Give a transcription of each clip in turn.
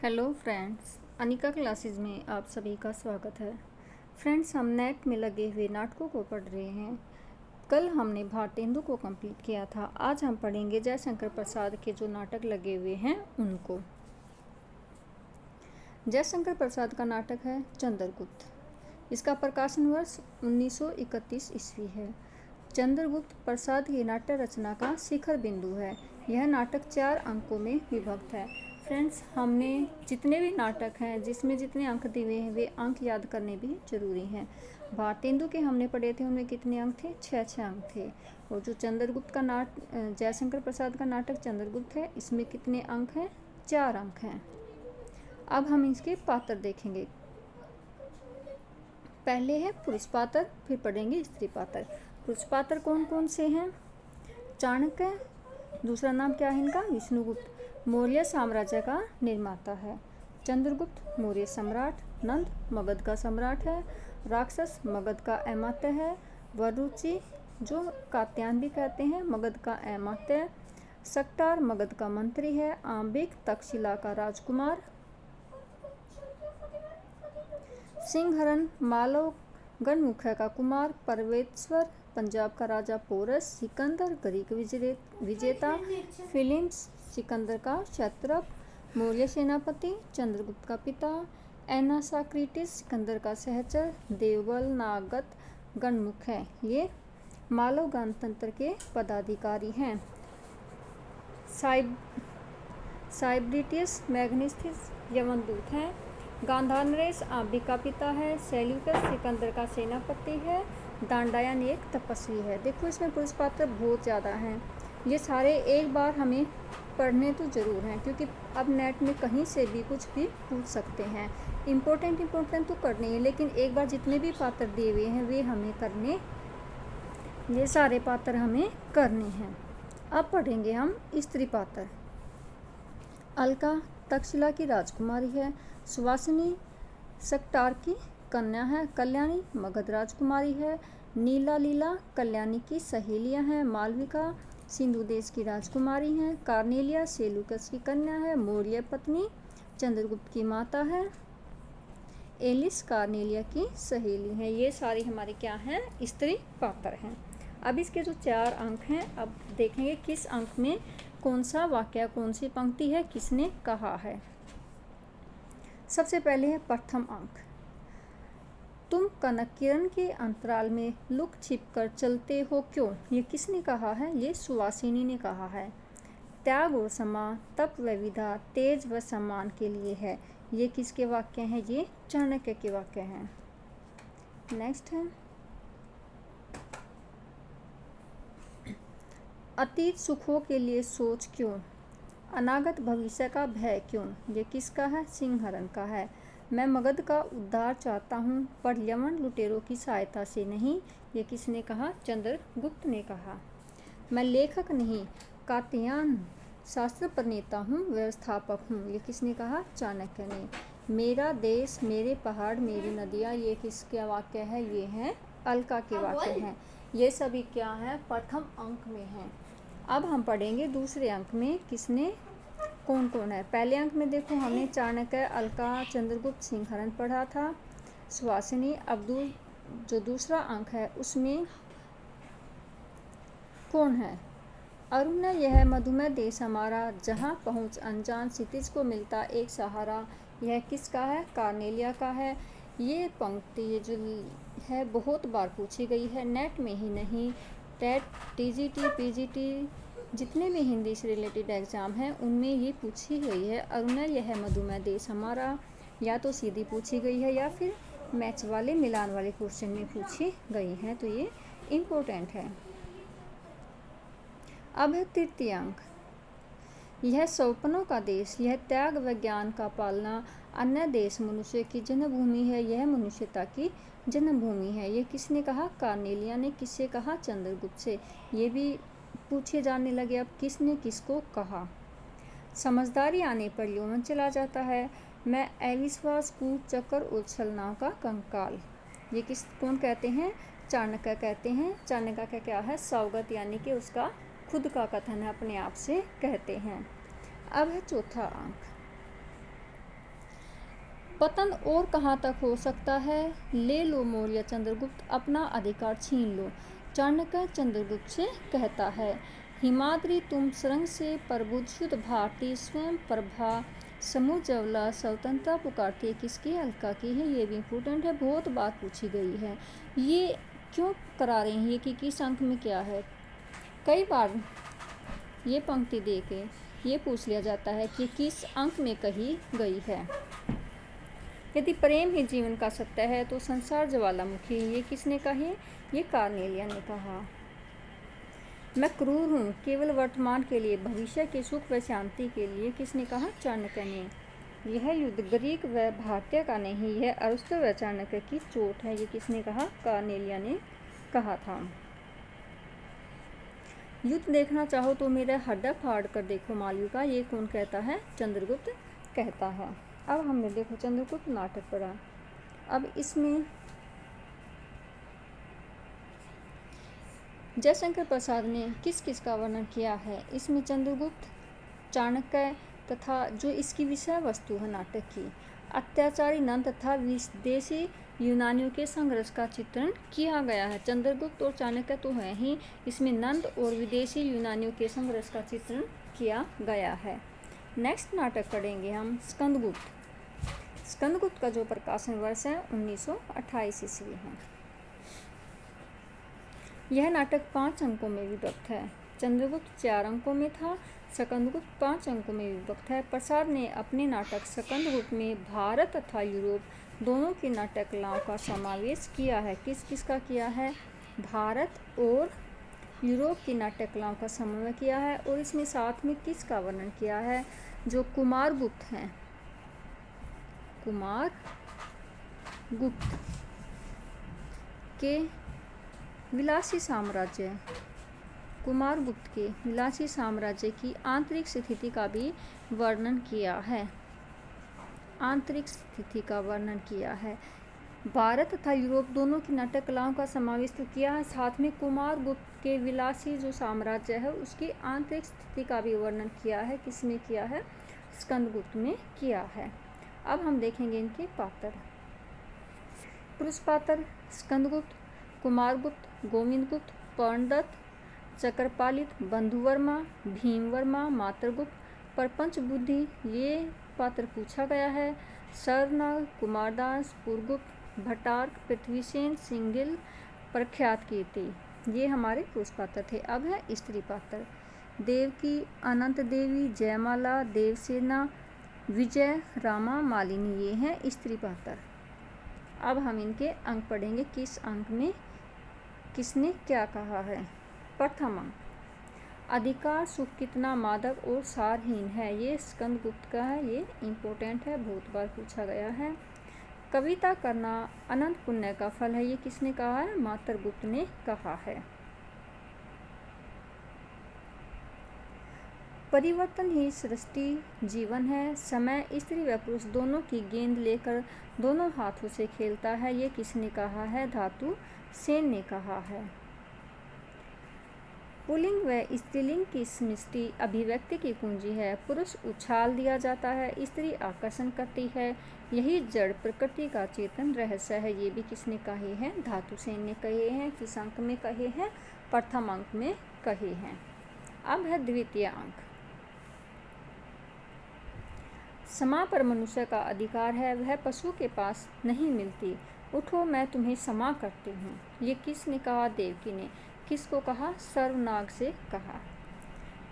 Hello friends, Anika classes में आप सभी का स्वागत है। फ्रेंड्स, हम नेट में लगे हुए नाटकों को पढ़ रहे हैं। कल हमने भारतेंदु को कंप्लीट किया था। आज हम पढ़ेंगे जयशंकर प्रसाद के जो नाटक लगे हुए हैं उनको। जयशंकर प्रसाद का नाटक है चंद्रगुप्त। इसका प्रकाशन वर्ष 1931 ईस्वी है। चंद्रगुप्त प्रसाद की नाट्य रचना का शिखर बिंदु है। यह नाटक 4 अंकों में विभक्त है। फ्रेंड्स, हमने जितने भी नाटक हैं जिसमें जितने अंक दिए हैं वे अंक याद करने भी जरूरी हैं। भारतेंदु के हमने पढ़े थे, उनमें कितने अंक थे? 6 अंक थे। और जो चंद्रगुप्त का जयशंकर प्रसाद का नाटक चंद्रगुप्त है, इसमें कितने अंक हैं? 4 अंक हैं। अब हम इसके पात्र देखेंगे। पहले है पुरुष पात्र, फिर पढ़ेंगे स्त्री पात्र। पुरुष पात्र कौन कौन से हैं? चाणक्य, दूसरा नाम क्या है इनका? विष्णुगुप्त, मौर्य साम्राज्य का निर्माता है। चंद्रगुप्त मौर्य सम्राट, नंद मगध का सम्राट है, राक्षस मगध का अमात्य है, वरुचि जो कात्यायन भी कहते हैं मगध का अमात्य, सक्टार मगध का मंत्री है, आंबिक तक्षशिला का राजकुमार, सिंहहरण मालव गणमुख्य का कुमार, परवेश्वर पंजाब का राजा, पोरस सिकंदर ग्रीक विजेता, फिलिप्स सिकंदर का क्षत्रप, मौर्य सेनापति, चंद्रगुप्त का पिता, एनासाक्रीटिस सिकंदर का सहचर, देवबल नागत गणमुख है। ये मालव गणतंत्र के पदाधिकारी हैं। साइब्रिटियस मैग्निस्थिस यमनदूत हैं। गांधार आंबिक का पिता है। सेल्यूकस सिकंदर का सेनापति है। दांडायन एक तपस्वी है। देखो, इसमें पुरुष पात्र बहुत ज़्यादा हैं। ये सारे एक बार हमें पढ़ने तो ज़रूर हैं, क्योंकि अब नेट में कहीं से भी कुछ भी पूछ सकते हैं। इम्पोर्टेंट तो करने हैं, लेकिन एक बार जितने भी पात्र दिए हुए हैं वे हमें करने, ये सारे पात्र हमें करने हैं। अब पढ़ेंगे हम स्त्री पात्र। अलका तक्षशिला की राजकुमारी है। सुवासिनी सक्टार की कन्या है। कल्याणी मगध राजकुमारी है। नीला कल्याणी की सहेलियां हैं। मालविका सिंधु देश की राजकुमारी हैं। कार्नेलिया सेल्यूकस की कन्या है। मौर्य पत्नी चंद्रगुप्त की माता है। एलिस कार्नेलिया की सहेली है। ये सारी हमारे क्या हैं? स्त्री पात्र हैं। अब इसके जो 4 अंक हैं, अब देखेंगे किस अंक में कौन सा वाक्य, कौन सी पंक्ति है, किसने कहा है। सबसे पहले है प्रथम अंक। तुम कनक किरण के अंतराल में लुक छिप कर चलते हो क्यों? ये किसने कहा है? ये सुवासिनी ने कहा है। त्याग और समा, तप व विधा, तेज व सम्मान के लिए है। ये किसके वाक्य हैं? ये चाणक्य के वाक्य हैं। नेक्स्ट है अतीत सुखों के लिए सोच क्यों? अनागत भविष्य का भय क्यों? ये किसका है? सिंहहरण का है। मैं मगध का उद्धार चाहता हूँ, पर यमन लुटेरों की सहायता से नहीं। ये किसने कहा? चंद्रगुप्त ने कहा। मैं लेखक नहीं, कात्यायन शास्त्र प्रणेता हूँ, व्यवस्थापक हूँ। ये किसने कहा? चाणक्य ने। मेरा देश, मेरे पहाड़, मेरी नदियाँ, ये किसके वाक्य है? ये हैं अलका के वाक्य हैं। ये सभी क्या है? प्रथम अंक में हैं। अब हम पढ़ेंगे दूसरे अंक में किसने कौन कौन है। पहले अंक में देखो, हमने चाणक्य, अलका, चंद्रगुप्त, सिंहहरण पढ़ा था, सुवासिनी। अब जो दूसरा अंक है उसमें कौन है? अरुण, यह मधुमेह देश हमारा, जहाँ पहुँच अनजान क्षितिज को मिलता एक सहारा। यह किसका है? कार्नेलिया का है। ये पंक्ति ये जो है बहुत बार पूछी गई है, नेट में ही नहीं, टेट, टीजीटी, पीजीटी, जितने भी हिंदी से रिलेटेड एग्जाम हैं उनमें ये पूछी गई है। अरुण, यह मधुमेह देश हमारा, या तो सीधी पूछी गई है या फिर मैच वाले, मिलान वाले क्वेश्चन में पूछी गई है, तो ये इम्पोर्टेंट है। अब है तृतीय अंक। यह सौपनों का देश, यह त्याग व ज्ञान का पालना, अन्य देश मनुष्य की जन्मभूमि है, यह मनुष्यता की जन्मभूमि है। ये किसने कहा? कार्नेलिया ने। किससे कहा? चंद्रगुप्त से। ये भी पूछे जाने लगे अब किसने किसको कहा। समझदारी आने पर यौवन चला जाता है। मैं अविश्वास, कूट, चक्कर और छलनाओं का कंकाल। ये कौन कहते हैं? चाणक्य कहते हैं। चाणक्य का क्या है? सौगत, यानी कि उसका खुद का कथन है, अपने आप से कहते हैं। अब है चौथा अंक। पतन और कहाँ तक हो सकता है? ले लो मौर्य चंद्रगुप्त, अपना अधिकार छीन लो, चाणक्य चंद्रगुप्त से कहता है। हिमाद्री तुम सुरंग से प्रबुद्धयुत भारती स्वयं प्रभा समूह जवला स्वतंत्रता पुकारती है, किसकी? अलका की है। ये भी इम्पोर्टेंट है, बहुत बात पूछी गई है। ये क्यों करा रहे हैं ये कि किस अंक में क्या है? कई बार ये पंक्ति दे के ये पूछ लिया जाता है कि किस अंक में कही गई है। यदि प्रेम ही जीवन का सत्य है तो संसार ज्वालामुखी, ये किसने कही? ये कार्नेलिया ने कहा। मैं क्रूर हूँ केवल वर्तमान के लिए, भविष्य के सुख व शांति के लिए, किसने कहा? चाणक्य ने। यह युद्ध ग्रीक व भारतीय का नहीं, यह अरस्तु व चाणक्य की चोट है, ये किसने कहा? कार्नेलिया ने कहा था। युद्ध देखना चाहो तो मेरा हड्डा फाड़ कर देखो मालवी का, ये कौन कहता है? चंद्रगुप्त कहता है। अब हमने देखो चंद्रगुप्त नाटक पढ़ा। अब इसमें जयशंकर प्रसाद ने किस किस का वर्णन किया है? इसमें चंद्रगुप्त, चाणक्य तथा जो इसकी विषय वस्तु है नाटक की, अत्याचारी नंद तथा विदेशी यूनानियों के संघर्ष का चित्रण किया गया है। चंद्रगुप्त और चाणक्य तो है ही, इसमें नंद और विदेशी यूनानियों के संघर्ष का चित्रण किया गया है। नेक्स्ट नाटक पढ़ेंगे हम स्कंदगुप्त। स्कंदगुप्त का जो प्रकाशन वर्ष है 1928 ईस्वी है। यह नाटक 5 अंकों में विभक्त है। चंद्रगुप्त 4 अंकों में था, स्कंदगुप्त 5 अंकों में विभक्त है। प्रसाद ने अपने नाटक स्कंदगुप्त में भारत तथा यूरोप दोनों की नाट्य कलाओं का समावेश किया है। किस किस का किया है? भारत और यूरोप की नाट्य कलाओं का समन्वय किया है। और इसमें साथ में किसका वर्णन किया है? जो कुमारगुप्त हैं, कुमारगुप्त के विलासी साम्राज्य, कुमारगुप्त के विलासी साम्राज्य की आंतरिक स्थिति का भी वर्णन किया है। आंतरिक स्थिति का वर्णन किया है। भारत तथा यूरोप दोनों की नाट्य कलाओं का समावेश तो किया है, साथ में कुमारगुप्त के विलासी जो साम्राज्य है उसकी आंतरिक स्थिति का भी वर्णन किया है। किसमें किया है? स्कंदगुप्त में किया है। अब हम देखेंगे इनके पात्र। पुरुष पात्र स्कंदगुप्त, कुमारगुप्त, गोविंदगुप्त, पर्णदत्त, चक्रपालित, बंधुवर्मा, भीमवर्मा, मातृगुप्त, प्रपंच बुद्धि, ये पात्र पूछा गया है। सर्वनाग, कुमारदास, पुरगुप्त, भट्टार्क, पृथ्वीसेन, सिंगिल, प्रख्यात कीर्ति, ये हमारे पुरुष पात्र थे। अब है स्त्री पात्र। देवकी, अनंत देवी, जयमाला, देवसेना, विजय, रामा, मालिनी, ये हैं स्त्री पात्र। अब हम इनके अंक पढ़ेंगे, किस अंक में किसने क्या कहा है। प्रथम अंक, अधिकार सुख कितना मादक और सारहीन है, ये स्कंदगुप्त का है, ये इम्पोर्टेंट है, बहुत बार पूछा गया है। कविता करना अनंत पुण्य का फल है, ये किसने कहा है? मातृगुप्त ने कहा है। परिवर्तन ही सृष्टि जीवन है, समय स्त्री व पुरुष दोनों की गेंद लेकर दोनों हाथों से खेलता है, ये किसने कहा है? धातु सेन ने कहा है। पुल्लिंग व स्त्रीलिंग की समष्टि अभिव्यक्ति की कुंजी है। पुरुष उछाल दिया जाता है, स्त्री आकर्षण करती है, यही जड़ प्रकृति का चेतन रहस्य है, ये भी किसने कहे हैं? धातु सेन ने कहे हैं। किस अंक में कहे हैं? प्रथम अंक में कहे हैं। अब है द्वितीय अंक। क्षमा पर मनुष्य का अधिकार है, वह पशु के पास नहीं मिलती। उठो मैं तुम्हें क्षमा करती हूँ, ये किसने कहा? देवकी ने। किसको कहा? सर्वनाग से कहा।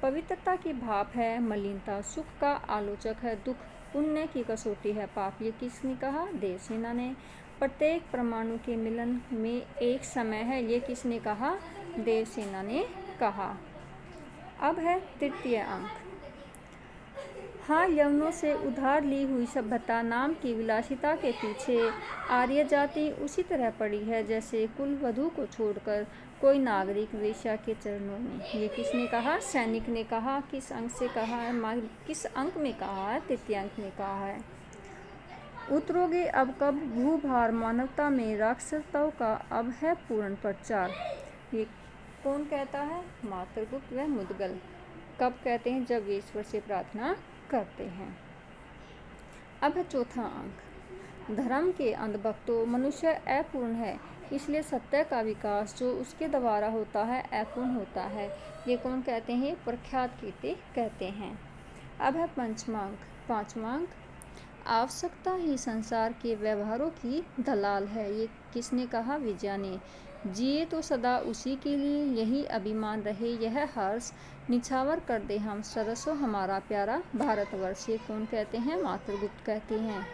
पवित्रता की भाप है, मलिनता सुख का आलोचक है, दुख पुण्य की कसौटी है, पाप, ये किसने कहा? देवसेना ने। प्रत्येक परमाणु के मिलन में एक समय है, ये किसने कहा? देवसेना ने कहा। अब है तृतीय अंक। हाँ, यवनों से उधार ली हुई सभ्यता नाम की विलासिता के पीछे आर्य जाति उसी तरह पड़ी है जैसे कुल वधू को छोड़कर कोई नागरिक वेश्या के चरणों में, ये किसने कहा? सैनिक ने कहा। किस अंक से कहा है? किस अंक में कहा है? तृतीय अंक में कहा है। उतरोगे अब कब भूभार मानवता में राक्षसताओं का अब है पूर्ण प्रचार, ये कौन कहता है? मातृगुप्त व मुद्गल। कब कहते हैं? जब वे ईश्वर से प्रार्थना करते हैं। अब है चौथा अंक। धर्म के अंधभक्तों मनुष्य अपूर्ण है, इसलिए सत्य का विकास जो उसके द्वारा होता है अपूर्ण होता है। ये कौन कहते हैं? प्रख्यात कीर्ति कहते हैं। अब है पंचमांक। पांचवा अंक, आवश्यकता ही संसार के व्यवहारों की दलाल है। ये किसने कहा? विजया ने। जिए तो सदा उसी के लिए, यही अभिमान रहे यह हर्ष, निछावर कर दे हम सरसों हमारा प्यारा भारतवर्ष। ये कौन कहते हैं? मातृगुप्त कहते हैं।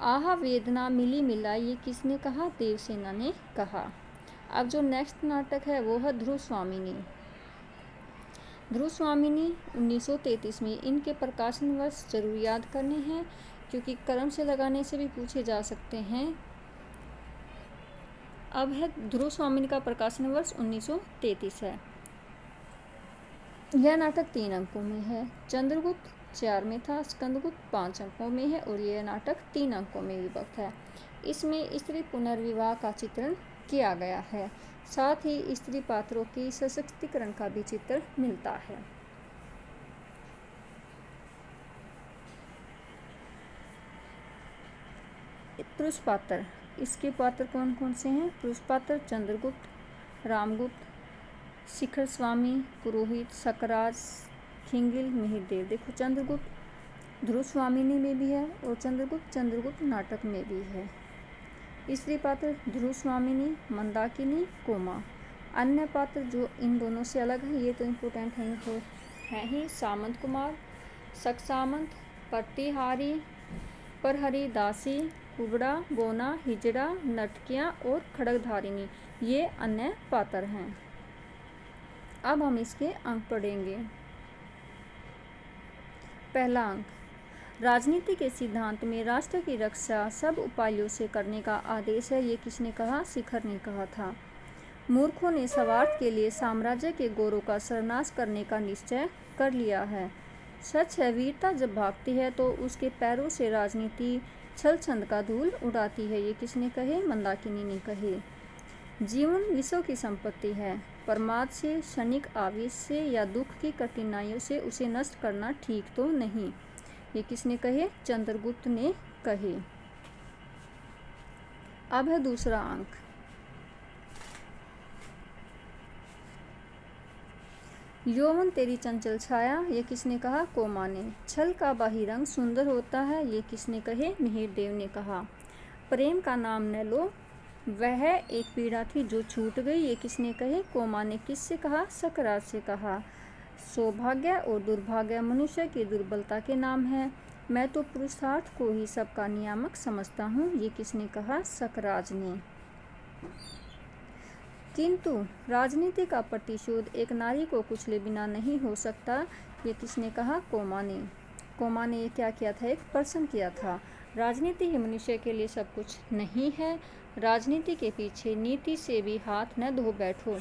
आहा वेदना मिली मिलाई, ये किसने कहा? देवसेना ने कहा। अब जो नेक्स्ट नाटक है वो है ध्रुव स्वामिनी। ध्रुव स्वामिनी 1933 में। इनके प्रकाशन वर्ष जरूर याद करने हैं क्योंकि कर्म से लगाने से भी पूछे जा सकते हैं। अब है ध्रुव स्वामिनी का प्रकाशन वर्ष 1933 है। यह नाटक 3 अंकों में है। चंद्रगुप्त 4 में था, स्कंदगुप्त 5 अंकों में है और यह नाटक 3 अंकों में विभक्त है। इसमें स्त्री पुनर्विवाह का चित्रण किया गया है, साथ ही स्त्री पात्रों की सशक्तिकरण का भी चित्र मिलता है। पुरुष पात्र, इसके पात्र कौन कौन से हैं? पुरुष पात्र चंद्रगुप्त, रामगुप्त, शिखर स्वामी, पुरोहित, सकराज, खिंगिल, मिहिरदेव। देखो चंद्रगुप्त ध्रुव स्वामिनी में भी है और चंद्रगुप्त नाटक में भी है। स्त्री पात्र ध्रुव स्वामिनी, मंदाकिनी, कोमा। अन्य पात्र जो इन दोनों से अलग हैं, ये तो इम्पोर्टेंट हैं ही, सामंत कुमार, सकसामंत, प्रतिहारी, प्रहरी, दासी, कुबड़ा, गोना, हिजड़ा, नटकियाँ और खड़गधारिणी, ये अन्य पात्र हैं। अब हम इसके अंक पढ़ेंगे। पहला अंक, राजनीति के सिद्धांत में राष्ट्र की रक्षा सब उपायों से करने का आदेश है। ये किसने कहा? शिखर ने कहा था। मूर्खों ने स्वार्थ के लिए साम्राज्य के गौरव का सर्वनाश करने का निश्चय कर लिया है। सच है, वीरता जब भागती है तो उसके पैरों से राजनीति छल छंद का धूल उड़ाती है। ये किसने कहे? मंदाकिनी ने कहे। जीवन विश्व की संपत्ति है, प्रमाद से, क्षणिक आवेश से या दुख की कठिनाइयों से उसे नष्ट करना ठीक तो नहीं। ये किसने कहे? चंद्रगुप्त ने कहे। अब है दूसरा अंक। यौवन तेरी चंचल छाया, ये किसने कहा? कोमा ने। छल का बाहिरंग सुंदर होता है, ये किसने कहे? मिहिरदेव ने कहा। प्रेम का नाम न लो, वह एक पीड़ा थी जो छूट गई, ये किसने कहे? कोमा ने। किससे कहा? सकराज से कहा। सौभाग्य और दुर्भाग्य मनुष्य की दुर्बलता के नाम है, मैं तो पुरुषार्थ को ही सबका नियामक समझता हूँ, ये किसने कहा? सकराज ने। किंतु राजनीति का प्रतिशोध एक नारी को कुचले बिना नहीं हो सकता, ये किसने कहा? कोमा ने। कोमा ने ये क्या किया था? एक प्रश्न किया था। राजनीति ही मनुष्य के लिए सब कुछ नहीं है, राजनीति के पीछे नीति से भी हाथ न धो बैठो,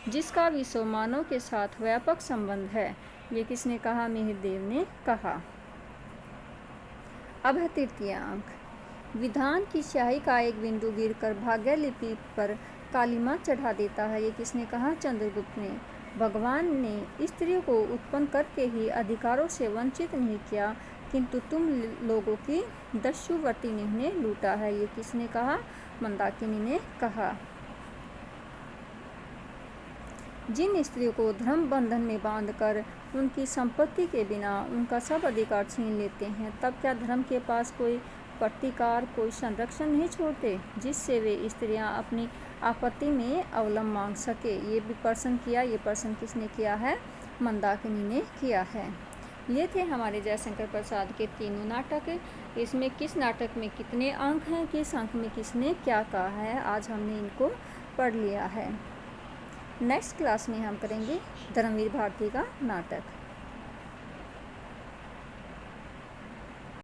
जिसका विश्व मानव के साथ व्यापक संबंध है, ये किसने कहा? मिहिरदेव ने कहा। अब है तृतीय अंक। विधान की स्याही का एक बिंदु गिरकर भाग्य लिपि पर कालिमा चढ़ा देता है, ये किसने कहा? चंद्रगुप्त ने। भगवान ने स्त्रियों को उत्पन्न करके ही अधिकारों से वंचित नहीं किया, किंतु तुम लोगों की दस्युवर्ती ने उन्हें लूटा है, ये किसने कहा? मंदाकिनी ने कहा। जिन स्त्रियों को धर्म बंधन में बांधकर उनकी संपत्ति के बिना उनका सब अधिकार छीन लेते हैं, तब क्या धर्म के पास कोई प्रतिकार, कोई संरक्षण नहीं छोड़ते जिससे वे स्त्रियां अपनी आपत्ति में अवलंब मांग सके? ये भी प्रश्न किया। ये प्रश्न किसने किया है? मंदाकिनी ने किया है। ये थे हमारे जयशंकर प्रसाद के तीनों नाटक। इसमें किस नाटक में कितने अंक हैं, किस अंक में किसने क्या कहा है, आज हमने इनको पढ़ लिया है। नेक्स्ट क्लास में हम करेंगे धर्मवीर भारती का नाटक।